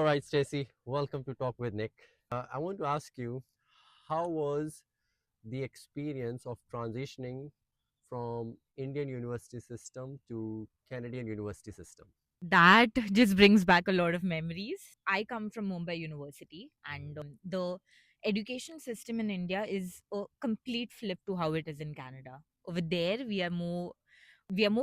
All right, Stacy, welcome to Talk with Nick. I want to ask you, how was the experience of transitioning from Indian university system to Canadian university system? That just brings back a lot of memories. I come from Mumbai University, and the education system in India is a complete flip to how it is in Canada. Over there, we are more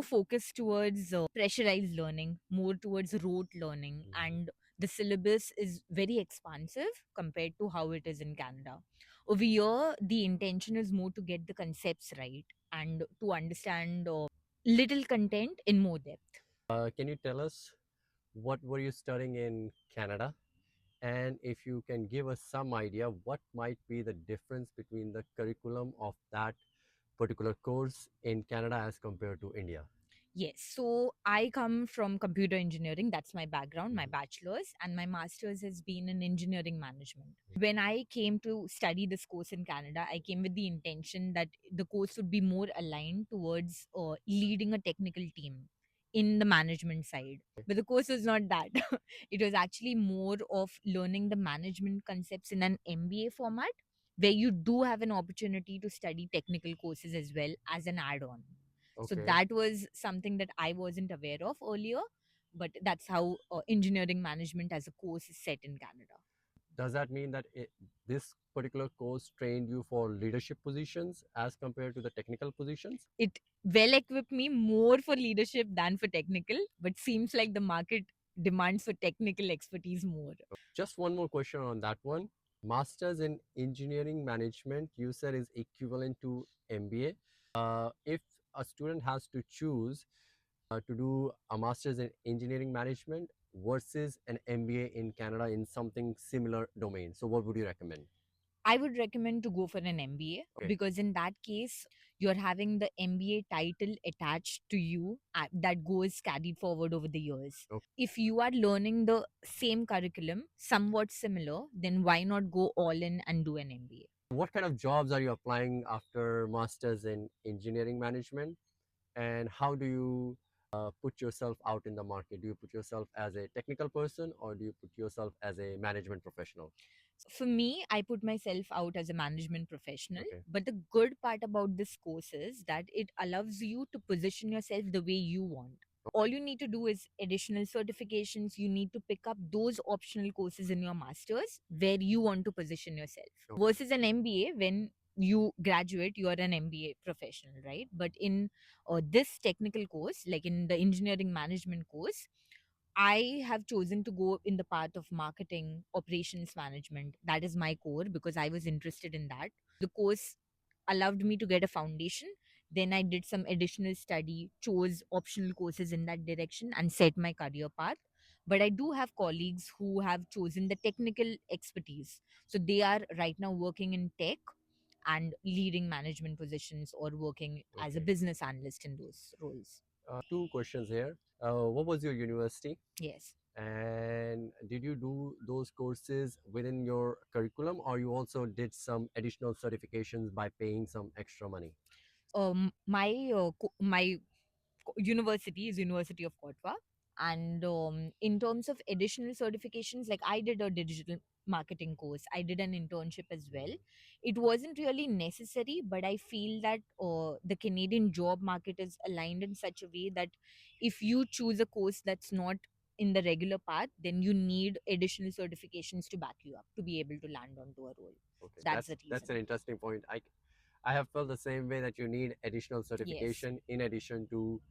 focused towards pressurized learning, more towards rote learning, and the syllabus is very expansive compared to how it is in Canada. Over here, the intention is more to get the concepts right and to understand little content in more depth. Can you tell us what were you studying in Canada? And if you can give us some idea, what might be the difference between the curriculum of that particular course in Canada as compared to India? Yes, so I come from computer engineering. That's my background, my Mhm. bachelor's, and my master's has been in engineering management. When I came to study this course in Canada, I came with the intention that the course would be more aligned towards leading a technical team in the management side. But the course was not that. It was actually more of learning the management concepts in an MBA format where you do have an opportunity to study technical courses as well as an add on. So Okay. that was something that I wasn't aware of earlier, but that's how engineering management as a course is set in Canada. Does that mean that this particular course trained you for leadership positions as compared to the technical positions? It well equipped me more for leadership than for technical, but seems like the market demands for technical expertise more. Just one more question on that one. Masters in engineering management, you said, is equivalent to MBA. If a student has to choose to do a master's in engineering management versus an MBA in Canada in something similar domain, so what would you recommend? I would recommend to go for an MBA Okay. because in that case, you're having the MBA title attached to you that goes carried forward over the years. Okay. If you are learning the same curriculum, somewhat similar, then why not go all in and do an MBA? What kind of jobs are you applying after masters in engineering management? And how do you put yourself out in the market? Do you put yourself as a technical person or do you put yourself as a management professional? For me, I put myself out as a management professional. Okay. But the good part about this course is that it allows you to position yourself the way you want. All you need to do is additional certifications. You need to pick up those optional courses in your master's where you want to position yourself. Okay. Versus an MBA, when you graduate, you are an MBA professional, right? But in this technical course, like in the engineering management course, I have chosen to go in the path of marketing, operations management. That is my core because I was interested in that. The course allowed me to get a foundation. Then I did some additional study, chose optional courses in that direction, and set my career path. But I do have colleagues who have chosen the technical expertise. So they are right now working in tech and leading management positions or working as a Okay. business analyst in those roles. Two questions here. What was your university? Yes. And did you do those courses within your curriculum or you also did some additional certifications by paying some extra money? My university is University of Ottawa, and in terms of additional certifications, like I did a digital marketing course, I did an internship as well. It wasn't really necessary, but I feel that the Canadian job market is aligned in such a way that if you choose a course that's not in the regular path, then you need additional certifications to back you up to be able to land onto a role. Okay, That's the that's reason. an interesting point. I have felt the same way that you need additional Yes. certification in addition to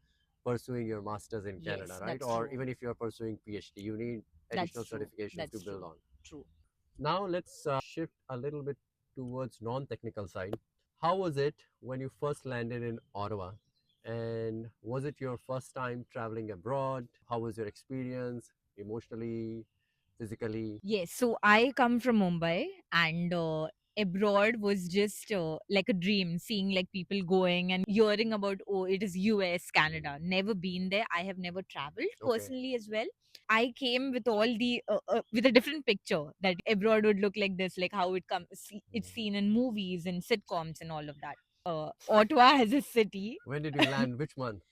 pursuing your masters in Canada, Yes, right? that's Or true. even if you're pursuing PhD, you need That's additional true. certifications to That's build true. on. True. Now let's shift a little bit towards non-technical side. How was it when you first landed in Ottawa? And was it your first time traveling abroad? How was your experience emotionally, physically? Yes, so I come from Mumbai, and abroad was just like a dream, seeing like people going and hearing about, oh, it is US, Canada. Never been there. I have never traveled Okay. personally as well. I came with all the with a different picture that abroad would look like this, like how it's seen in movies and sitcoms and all of that. Ottawa as a city When did you land? Which month?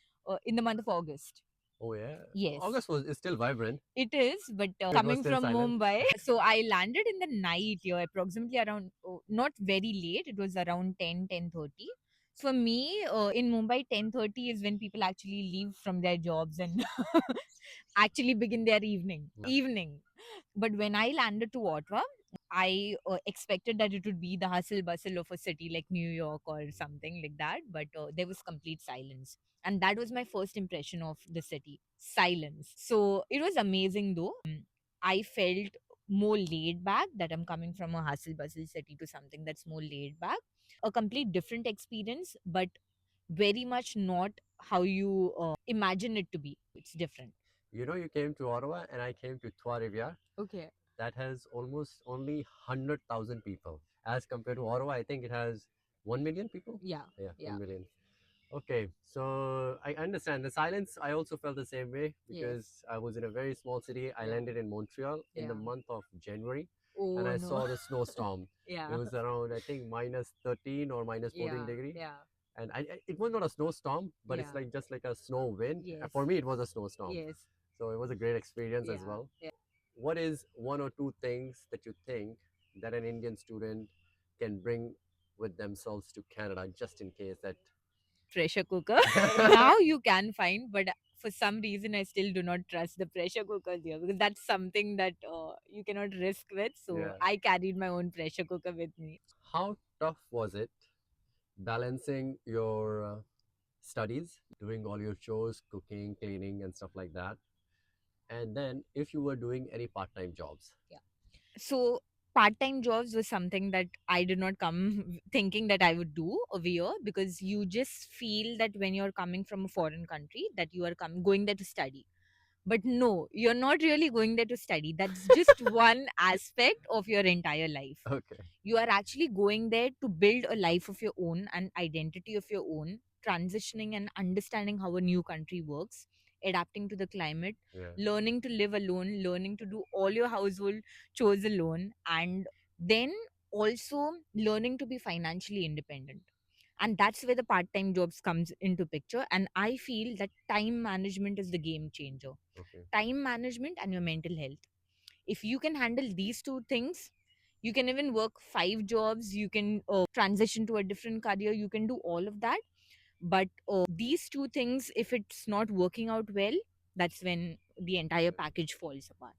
in the month of August. Oh yeah. Yes. August is still vibrant. It is, but It was coming still from silent. Mumbai, so I landed in the night here, approximately around, not very late. It was around 10:30. For me, in Mumbai, 10:30 is when people actually leave from their jobs and actually begin their evening. Yeah. Evening. But when I landed to Ottawa, I expected that it would be the hustle bustle of a city like New York or something like that, but there was complete silence. And that was my first impression of the city, silence. So it was amazing though. I felt more laid back, that I'm coming from a hustle bustle city to something that's more laid back. A complete different experience, but very much not how you imagine it to be. It's different. You know, you came to Ottawa and I came to Trois-Rivières. Okay. That has almost only 100,000 people. As compared to Ottawa, I think it has 1 million people. Yeah. Yeah, Yeah. 1 million. Okay, so I understand the silence. I also felt the same way because Yes. I was in a very small city. I Yeah. landed in Montreal in the Yeah. month of January Oh and I no. saw the snowstorm. It Yeah. was around, I think, minus 13 or minus 14 Yeah. degree. Yeah. And it was not a snowstorm, but it's Yeah. like just like a snow wind. Yes. For me, it was a snowstorm. Yes. So it was a great experience as Yeah. well. Yeah. What is one or two things that you think that an Indian student can bring with themselves to Canada just in case that Pressure cooker. Now you can find, but for some reason I still do not trust the pressure cooker here, because that's something that you cannot risk with. So yeah. I carried my own pressure cooker with me. How tough was it balancing your studies, doing all your chores, cooking, cleaning, and stuff like that? And then if you were doing any part-time jobs. Yeah. So part-time jobs was something that I did not come thinking that I would do over here, because you just feel that when you're coming from a foreign country that you are going there to study. But no, you're not really going there to study. That's just one aspect of your entire life. Okay. You are actually going there to build a life of your own, an identity of your own, transitioning and understanding how a new country works, adapting to the climate, Yeah. learning to live alone, learning to do all your household chores alone, and then also learning to be financially independent. And that's where the part-time jobs comes into picture, and I feel that time management is the game changer. Okay. Time management and your mental health. If you can handle these two things, you can even work 5 jobs, you can transition to a different career, you can do all of that. But these two things, if it's not working out well, that's when the entire package falls apart.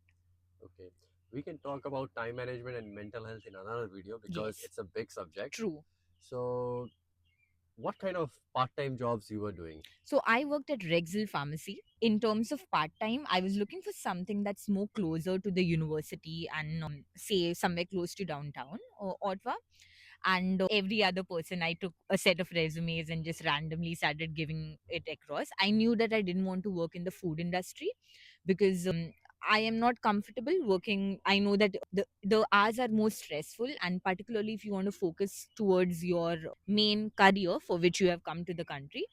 Okay. We can talk about time management and mental health in another video because Yes. it's a big subject. True. So, what kind of part-time jobs you were doing? So I worked at Rexall Pharmacy. In terms of part time, I was looking for something that's more closer to the university and say somewhere close to downtown or Ottawa. And every other person, I took a set of resumes and just randomly started giving it across. I knew that I didn't want to work in the food industry, because I am not comfortable working. I know that the hours are more stressful, and particularly if you want to focus towards your main career for which you have come to the country,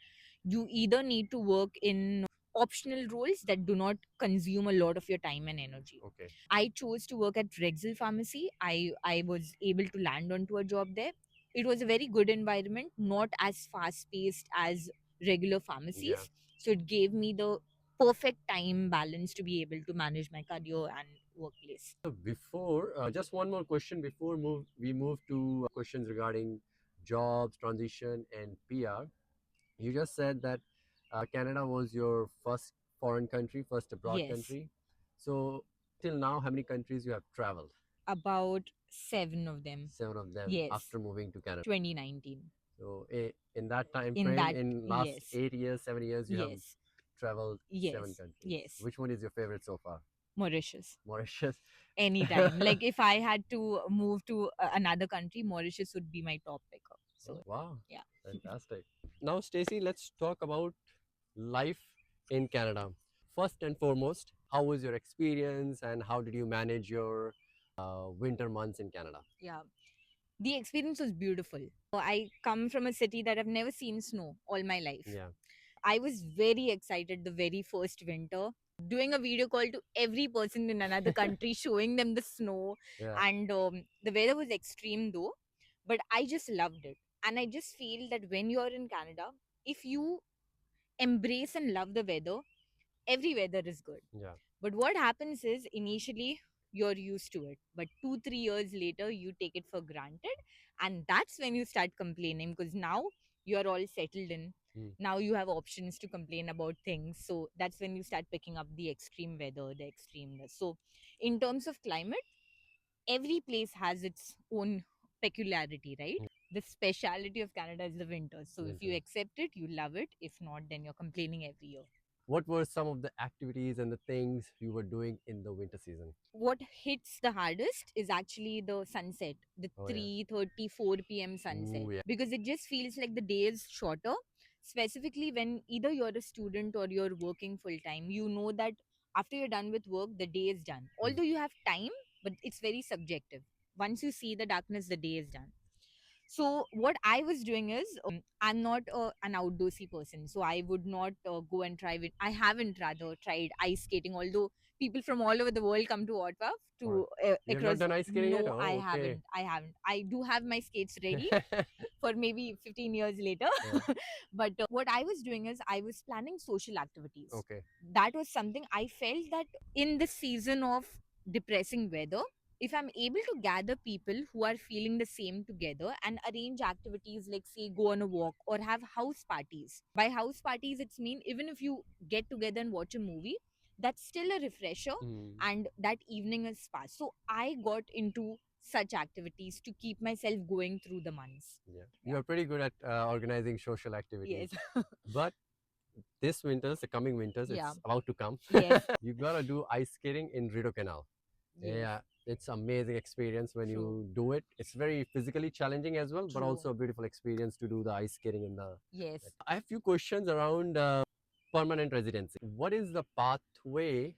you either need to work in optional roles that do not consume a lot of your time and energy. Okay. I chose to work at Rexall Pharmacy. I was able to land onto a job there. It was a very good environment, not as fast paced as regular pharmacies. Yeah. So it gave me the perfect time balance to be able to manage my career and workplace. So before, just one more question before we move to questions regarding jobs, transition, and PR. You just said that Canada was your first foreign country, first abroad Yes. country. So till now, how many countries you have traveled? About 7 of them. 7 of them. Yes. After moving to Canada. 2019. So in that time In frame, that, in last yes. 8 years, 7 years, you have Yes. traveled Yes. 7 countries. Yes. Which one is your favorite so far? Mauritius. Mauritius. Anytime. Like if I had to move to another country, Mauritius would be my top picker. So Wow, yeah. fantastic. Now, Stacy, let's talk about life in Canada. First and foremost, how was your experience and how did you manage your winter months in Canada? Yeah. The experience was beautiful. I come from a city that I've never seen snow all my life. Yeah. I was very excited the very first winter, doing a video call to every person in another country, showing them the snow. Yeah. And the weather was extreme though, but I just loved it. And I just feel that when you're in Canada, if you embrace and love the weather, every weather is good. Yeah. But what happens is initially you're used to it, but 2 3 years later you take it for granted, and that's when you start complaining because now you're all settled in. Mm. Now you have options to complain about things, so that's when you start picking up the extreme weather, the extremeness. So in terms of climate, every place has its own peculiarity, right? Mm. The speciality of Canada is the winter. So if you Winter. accept it, you love it. If not, then you're complaining every year. What were some of the activities and the things you were doing in the winter season? What hits the hardest is actually the sunset, the Oh yeah. 3:30, 4 p.m. sunset, Ooh, yeah. because it just feels like the day is shorter. Specifically, when either you're a student or you're working full time, you know that after you're done with work, the day is done. Mm. Although you have time, but it's very subjective. Once you see the darkness, the day is done. So what I was doing is, I'm not an outdoorsy person, so I would not go and try it. I haven't rather tried ice skating, although people from all over the world come to Ottawa Or to you have not across. done ice skating yet? No, I Oh, okay. haven't. I haven't. I do have my skates ready for maybe 15 years later. Yeah. But what I was doing is I was planning social activities. Okay. That was something I felt that in the season of depressing weather, if I'm able to gather people who are feeling the same together and arrange activities like, say, go on a walk or have house parties. By house parties, it's mean even if you get together and watch a movie, that's still a refresher, Mm. and that evening is passed. So I got into such activities to keep myself going through the months. Yeah. You are pretty good at organizing social activities. Yes. But this winters, the coming winters, Yeah. it's about to come. Yes. You gotta do ice skating in Rideau Canal. Yes. Yeah, it's amazing experience when True. you do it. It's very physically challenging as well, but True. also a beautiful experience to do the ice skating in the. Yes. I have few questions around permanent residency. What is the pathway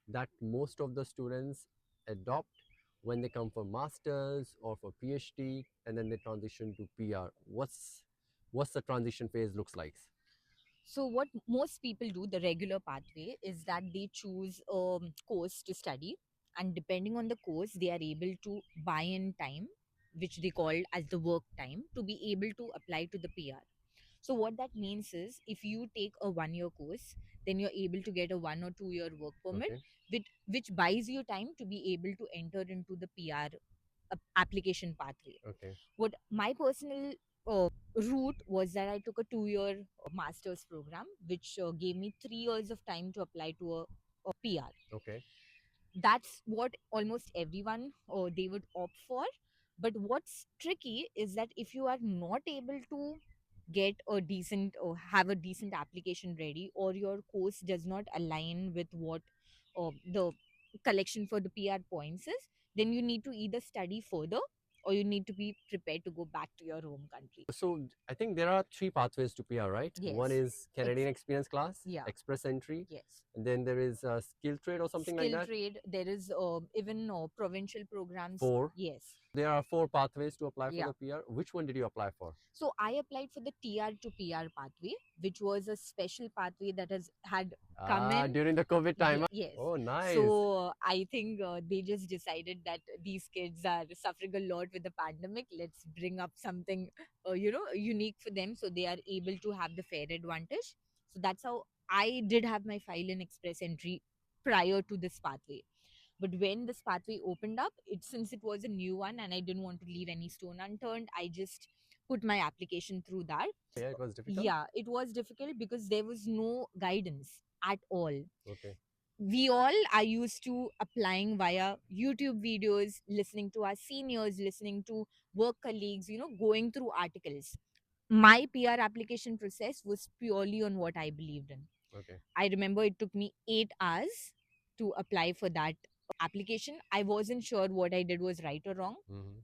that most of the students adopt when they come for masters or for PhD, and then they transition to PR? What's the transition phase looks like? So what most people do, the regular pathway, is that they choose a course to study, and depending on the course, they are able to buy in time, which they call as the work time, to be able to apply to the PR. So what that means is, if you take a 1 year course, then you're able to get a 1 or 2 year work permit, Okay. which buys you time to be able to enter into the PR application pathway. Okay. What my personal route was that I took a 2 year master's program, which gave me 3 years of time to apply to a PR. Okay. That's what almost everyone they would opt for. But what's tricky is that if you are not able to get a decent or have a decent application ready, or your course does not align with what the collection for the PR points is, then you need to either study further or you need to be prepared to go back to your home country. So I think there are three pathways to PR, right? Yes. One is Canadian Experience Class, Yeah. Express Entry, Yes. and then there is Skill Trade or something like Skill that. trade. There is even provincial programs. Four. Yes. There are four pathways to apply for Yeah. the PR. Which one did you apply for? So I applied for the TR to PR pathway, which was a special pathway that had come in During the COVID time. Yes. Oh, nice. So I think they just decided that these kids are suffering a lot with the pandemic. Let's bring up something, unique for them, so they are able to have the fair advantage. So that's how I did have my file in Express Entry prior to this pathway. But when this pathway opened up, since it was a new one and I didn't want to leave any stone unturned, I just put my application through that. Yeah, it was difficult. Yeah, it was difficult because there was no guidance at all. Okay. We all are used to applying via YouTube videos, listening to our seniors, listening to work colleagues, going through articles. My PR application process was purely on what I believed in. Okay. I remember it took me 8 hours to apply for that application. I wasn't sure what I did was right or wrong,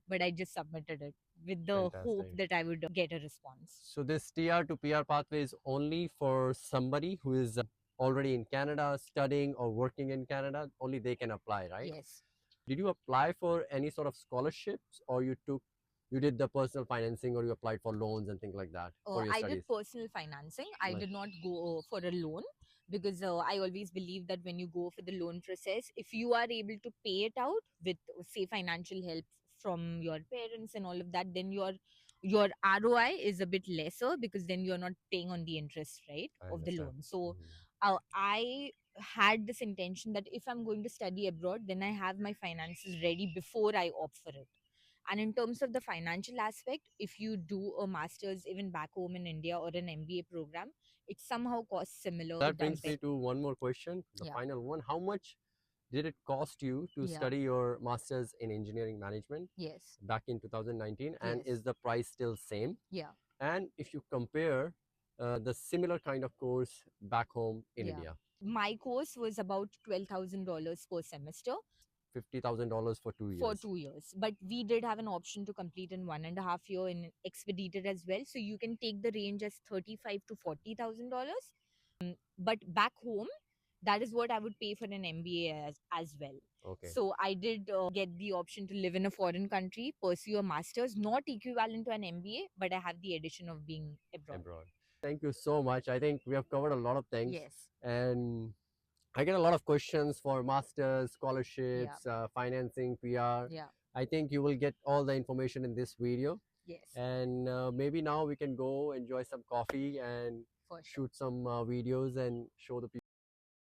but I just submitted it with the hope Fantastic. that I would get a response. So this TR to PR pathway is only for somebody who is already in Canada, studying or working in Canada. Only they can apply, right? Yes. Did you apply for any sort of scholarships, or you did the personal financing, or you applied for loans and things like that for your I studies? did personal financing. I Nice. did not go for a loan because I always believe that when you go for the loan process, if you are able to pay it out with, say, financial help from your parents and all of that, then your ROI is a bit lesser because then you're not paying on the interest, right, I of the understand. loan. So I had this intention that if I'm going to study abroad, then I have my finances ready before I opt for it. And in terms of the financial aspect, if you do a master's even back home in India or an MBA program, it somehow costs similar. That brings me to one more question, the Yeah. final one. How much did it cost you to Yeah. study your master's in engineering management Yes. back in 2019? And Yes. is the price still same? Yeah. And if you compare the similar kind of course back home in Yeah. India, My course was about $12,000 per semester $50,000 for 2 for years. 2 years. But we did have an option to complete in 1.5 year in expedited as well. So you can take the range as 35 to $40,000. But back home, that is what I would pay for an MBA as well. Okay. So I did get the option to live in a foreign country, pursue a master's, not equivalent to an MBA, but I have the addition of being abroad. Abroad. Thank you so much. I think we have covered a lot of things. Yes. And I get a lot of questions for masters, Yeah. scholarships, financing, PR. Yeah. I think you will get all the information in this video. Yes. And maybe now we can go enjoy some coffee and For sure. shoot some videos and show the people